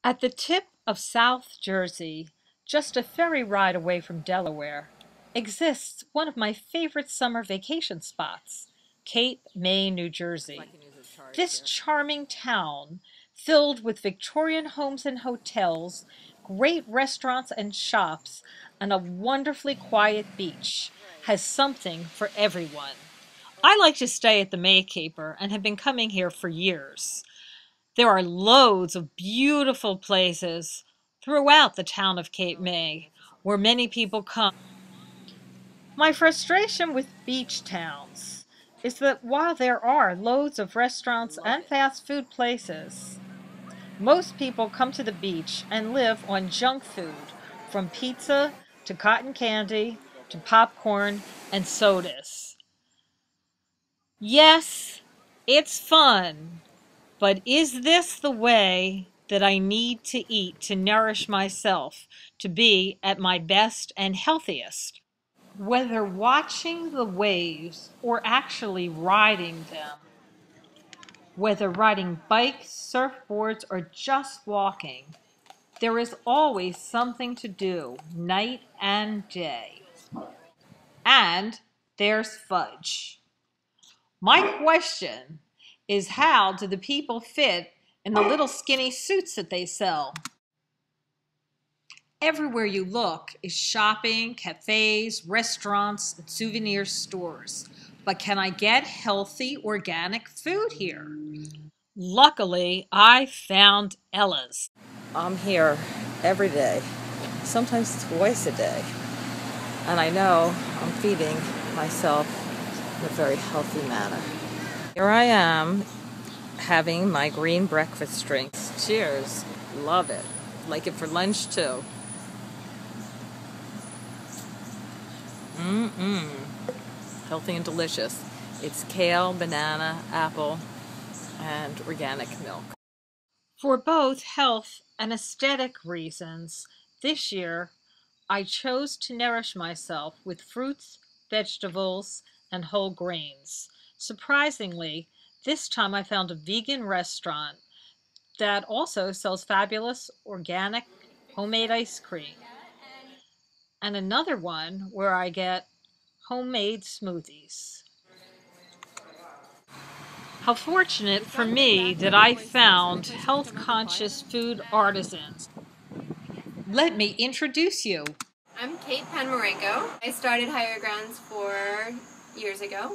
At the tip of South Jersey, just a ferry ride away from Delaware, exists one of my favorite summer vacation spots, Cape May, New Jersey. This charming town, filled with Victorian homes and hotels, great restaurants and shops, and a wonderfully quiet beach, has something for everyone. I like to stay at the Maycaper and have been coming here for years. There are loads of beautiful places throughout the town of Cape May where many people come. My frustration with beach towns is that while there are loads of restaurants and fast food places, most people come to the beach and live on junk food, from pizza to cotton candy to popcorn and sodas. Yes, it's fun. But is this the way that I need to eat to nourish myself, to be at my best and healthiest? Whether watching the waves or actually riding them, whether riding bikes, surfboards, or just walking, there is always something to do, night and day. And there's fudge. My question is, how do the people fit in the little skinny suits that they sell? Everywhere you look is shopping, cafes, restaurants, and souvenir stores. But can I get healthy, organic food here? Luckily, I found Ella's. I'm here every day, sometimes twice a day, and I know I'm feeding myself in a very healthy manner. Here I am having my green breakfast drinks. Cheers. Love it. Like it for lunch too. Healthy and delicious. It's kale, banana, apple, and organic milk. For both health and aesthetic reasons, this year I chose to nourish myself with fruits, vegetables, and whole grains. Surprisingly, this time I found a vegan restaurant that also sells fabulous organic homemade ice cream, and another one where I get homemade smoothies. How fortunate for me that I found health conscious food artisans. Let me introduce you. I'm Kate Penmarenko. I started Higher Grounds 4 years ago,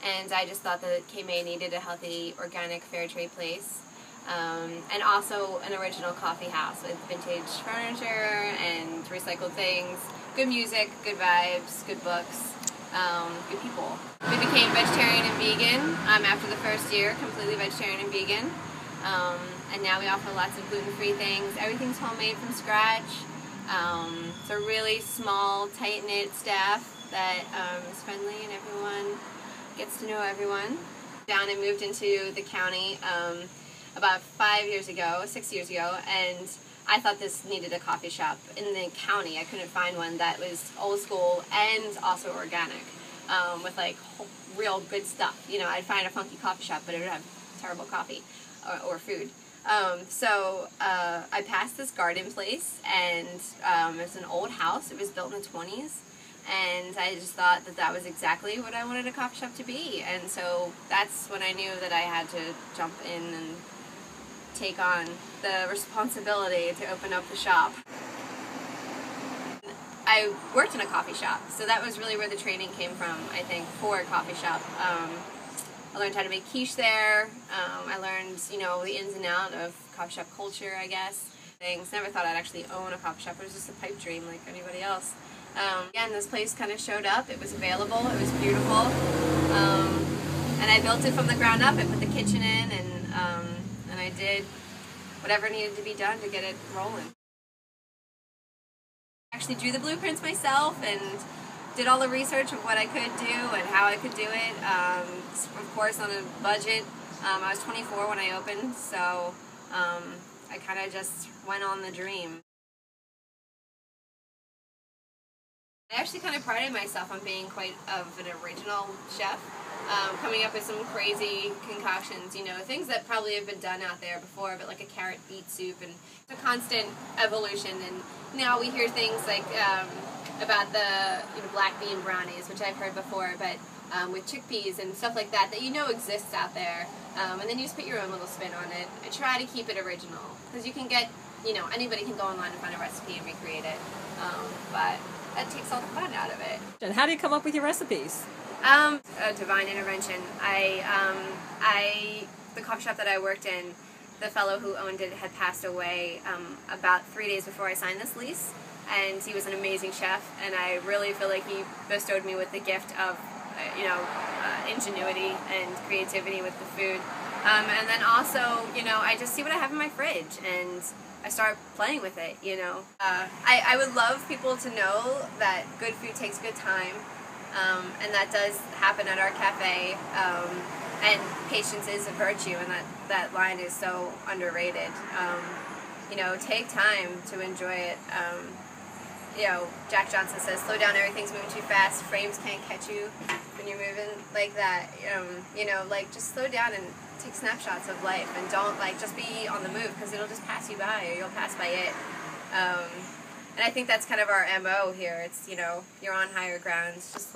and I just thought that KMA needed a healthy, organic, fair trade place, and also an original coffee house with vintage furniture and recycled things, good music, good vibes, good books, good people. We became vegetarian and vegan after the first year, completely vegetarian and vegan, and now we offer lots of gluten-free things. Everything's homemade from scratch. It's a really small, tight-knit staff that is friendly and everyone gets to know everyone. Down and moved into the county about 6 years ago, and I thought this needed a coffee shop in the county. I couldn't find one that was old school and also organic, with like real good stuff. You know, I'd find a funky coffee shop, but it would have terrible coffee or food. So I passed this garden place, and it's an old house. It was built in the 20s, and I just thought that that was exactly what I wanted a coffee shop to be. And so that's when I knew that I had to jump in and take on the responsibility to open up the shop. I worked in a coffee shop, so that was really where the training came from, I think, for a coffee shop. I learned how to make quiche there. I learned, you know, the ins and outs of coffee shop culture, I guess. Things. Never thought I'd actually own a coffee shop. It was just a pipe dream like anybody else. Again, this place kind of showed up. It was available. It was beautiful. And I built it from the ground up. I put the kitchen in, and I did whatever needed to be done to get it rolling. I actually drew the blueprints myself and did all the research of what I could do and how I could do it, of course on a budget. I was 24 when I opened, so I kind of just went on the dream. I actually kind of prided myself on being quite of an original chef, coming up with some crazy concoctions, you know, things that probably have been done out there before, but like a carrot beet soup, and it's a constant evolution. And now we hear things like about the black bean brownies, which I've heard before, but with chickpeas and stuff like that you know exists out there, and then you just put your own little spin on it. I try to keep it original, because you can get, anybody can go online and find a recipe and recreate it, but that takes all the fun out of it. And how do you come up with your recipes? A divine intervention. The coffee shop that I worked in, the fellow who owned it had passed away about 3 days before I signed this lease, and he was an amazing chef, and I really feel like he bestowed me with the gift of, ingenuity and creativity with the food. And then also, I just see what I have in my fridge, and I start playing with it, I would love people to know that good food takes good time, and that does happen at our cafe, and patience is a virtue, and that line is so underrated. Take time to enjoy it. Jack Johnson says, slow down, everything's moving too fast, frames can't catch you when you're moving like that. Just slow down and take snapshots of life, and don't just be on the move, because it'll just pass you by, or you'll pass by it. And I think that's kind of our MO here. It's, you're on higher grounds, just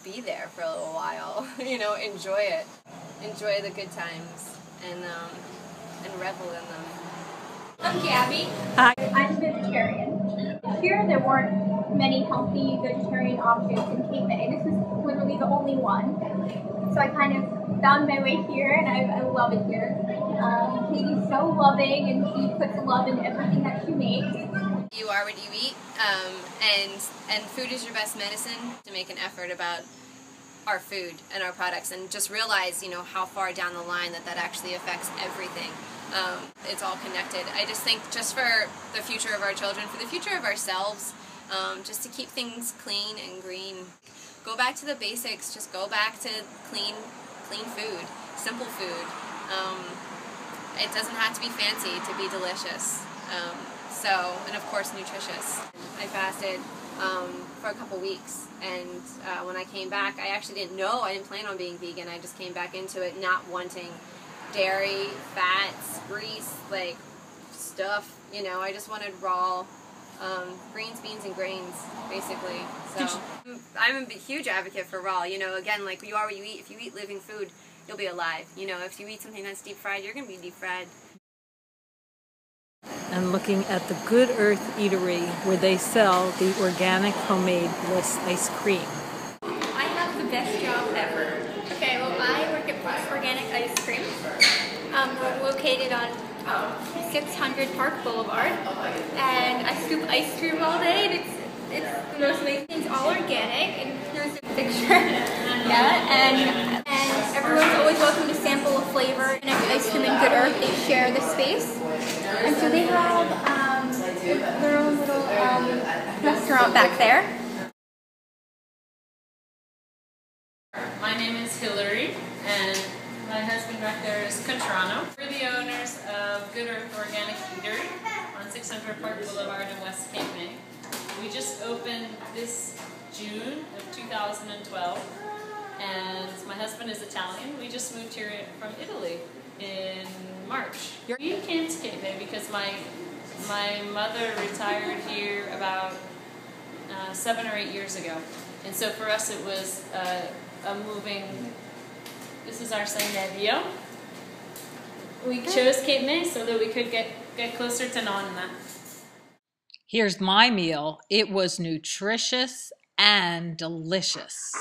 be there for a little while, enjoy it. Enjoy the good times, and revel in them. I'm Gabby. Hi. I'm vegetarian. Here there weren't many healthy vegetarian options in Cape May. This was literally the only one. So I kind of found my way here, and I love it here. Katie's so loving, and she puts love in everything that she makes. You are what you eat, and food is your best medicine. To make an effort about our food and our products, and just realize, how far down the line that actually affects everything. It's all connected. I just think, just for the future of our children, for the future of ourselves, just to keep things clean and green. Go back to the basics. Just go back to clean food, simple food. It doesn't have to be fancy to be delicious. And of course nutritious. I fasted for a couple weeks, and when I came back, I actually didn't plan on being vegan. I just came back into it not wanting dairy, fats, grease, stuff, I just wanted raw greens, beans, and grains, basically. So I'm a huge advocate for raw, again, you are what you eat. If you eat living food, you'll be alive. If you eat something that's deep fried, you're going to be deep fried. And looking at the Good Earth Eatery, where they sell the organic homemade Bliss ice cream. I have the best job ever. Okay, well, I work at Bliss Organic Ice Cream. We're located on 600 Park Boulevard, and I scoop ice cream all day, and it's the most amazing. It's all organic, and here's a picture. Yeah, and everyone's always welcome to sample a flavor. And Ice Cream and Good Earth, they share the space, and so they have their own little restaurant back there. My name is Hillary, and my husband back there is Contrano. We're the owners of Good Earth Organic Eatery on 600 Park Boulevard in West Cape May. We just opened this June of 2012, and my husband is Italian. We just moved here from Italy in March. We came to Cape May because my mother retired here about 7 or 8 years ago, and so for us it was a moving. This is our Senderio. We chose Cape May so that we could get closer to Nonna. Here's my meal. It was nutritious and delicious.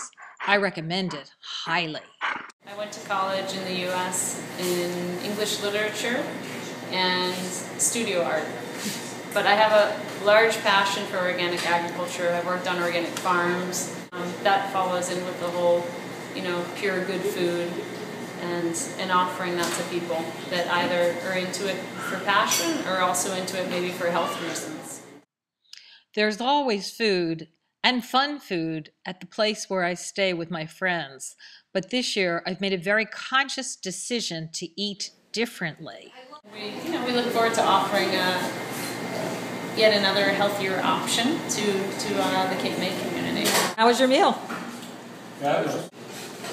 I recommend it highly. I went to college in the U.S. in English literature and studio art. But I have a large passion for organic agriculture. I've worked on organic farms. That follows in with the whole, pure good food, and offering that to people that either are into it for passion or also into it maybe for health reasons. There's always food, and fun food, at the place where I stay with my friends. But this year, I've made a very conscious decision to eat differently. We look forward to offering yet another healthier option to the Cape May community. How was your meal?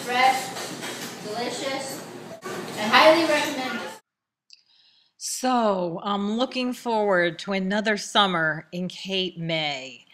Fresh, delicious, I highly recommend it. So I'm looking forward to another summer in Cape May.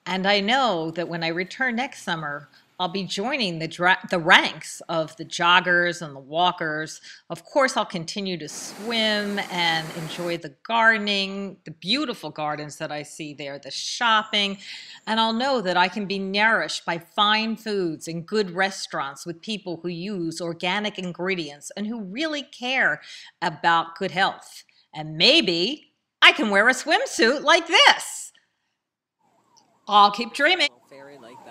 And I know that when I return next summer, I'll be joining the ranks of the joggers and the walkers. Of course, I'll continue to swim and enjoy the gardening, the beautiful gardens that I see there, the shopping, and I'll know that I can be nourished by fine foods and good restaurants with people who use organic ingredients and who really care about good health. And maybe I can wear a swimsuit like this. I'll keep dreaming. Fairy like that.